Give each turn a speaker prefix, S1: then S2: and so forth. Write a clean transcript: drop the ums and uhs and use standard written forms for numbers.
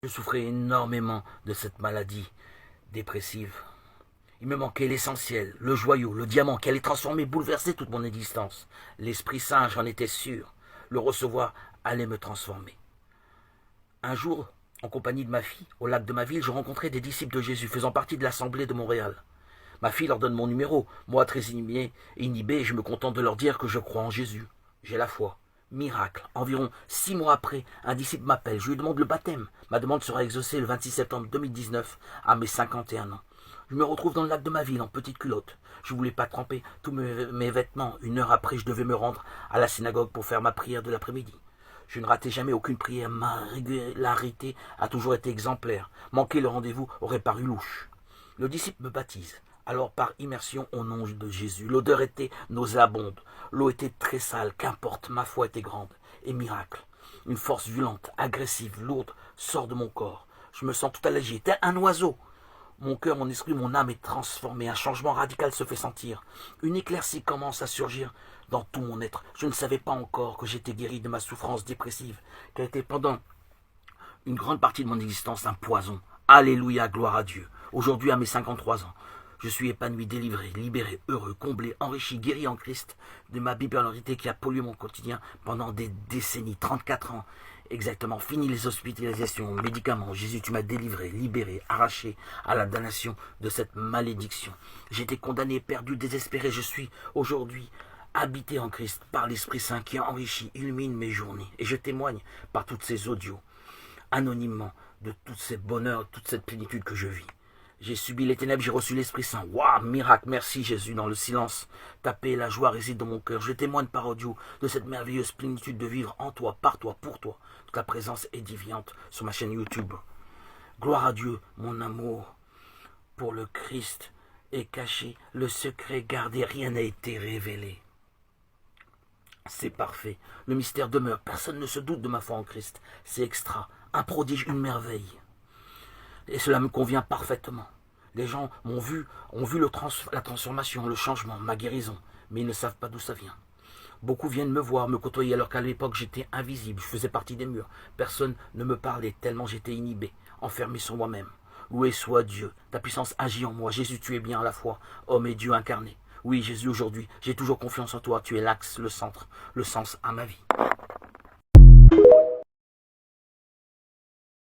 S1: Je souffrais énormément de cette maladie dépressive. Il me manquait l'essentiel, le joyau, le diamant qui allait transformer, bouleverser toute mon existence. L'Esprit Saint, j'en étais sûr. Le recevoir allait me transformer. Un jour, en compagnie de ma fille, au lac de ma ville, je rencontrai des disciples de Jésus faisant partie de l'Assemblée de Montréal. Ma fille leur donne mon numéro. Moi, très inhibé, je me contente de leur dire que je crois en Jésus. J'ai la foi. Miracle. Environ 6 mois après, un disciple m'appelle. Je lui demande le baptême. Ma demande sera exaucée le 26 septembre 2019, à mes 51 ans. Je me retrouve dans le lac de ma ville, en petite culotte. Je ne voulais pas tremper tous mes vêtements. 1 heure après, je devais me rendre à la synagogue pour faire ma prière de l'après-midi. Je ne ratais jamais aucune prière. Ma régularité a toujours été exemplaire. Manquer le rendez-vous aurait paru louche. Le disciple me baptise. Alors par immersion au nom de Jésus. L'odeur était nauséabonde. L'eau était très sale. Qu'importe, ma foi était grande. Et miracle. Une force violente, agressive, lourde sort de mon corps. Je me sens tout allégé. Tel un oiseau. Mon cœur, mon esprit, mon âme est transformé. Un changement radical se fait sentir. Une éclaircie commence à surgir dans tout mon être. Je ne savais pas encore que j'étais guéri de ma souffrance dépressive, qui a été pendant une grande partie de mon existence un poison. Alléluia, gloire à Dieu. Aujourd'hui, à mes 53 ans, je suis épanoui, délivré, libéré, heureux, comblé, enrichi, guéri en Christ de ma bipolarité qui a pollué mon quotidien pendant des décennies, 34 ans. Exactement, fini les hospitalisations, médicaments. Jésus, tu m'as délivré, libéré, arraché à la damnation de cette malédiction. J'étais condamné, perdu, désespéré. Je suis aujourd'hui habité en Christ par l'Esprit Saint qui enrichit, illumine mes journées. Et je témoigne par toutes ces audios, anonymement, de tous ces bonheurs, toute cette plénitude que je vis. J'ai subi les ténèbres, j'ai reçu l'Esprit Saint. Waouh, miracle, merci Jésus, dans le silence. Ta paix et la joie résident dans mon cœur. Je témoigne par audio de cette merveilleuse plénitude de vivre en toi, par toi, pour toi. Toute la présence édifiante sur ma chaîne YouTube. Gloire à Dieu, mon amour pour le Christ est caché. Le secret gardé, rien n'a été révélé. C'est parfait. Le mystère demeure. Personne ne se doute de ma foi en Christ. C'est extra. Un prodige, une merveille. Et cela me convient parfaitement. Les gens ont vu la transformation, le changement, ma guérison, mais ils ne savent pas d'où ça vient. Beaucoup viennent me voir, me côtoyer, alors qu'à l'époque j'étais invisible, je faisais partie des murs. Personne ne me parlait, tellement j'étais inhibé, enfermé sur moi-même. Loué soit Dieu, ta puissance agit en moi. Jésus, tu es bien à la fois homme et Dieu incarné. Oui, Jésus, aujourd'hui, j'ai toujours confiance en toi, tu es l'axe, le centre, le sens à ma vie.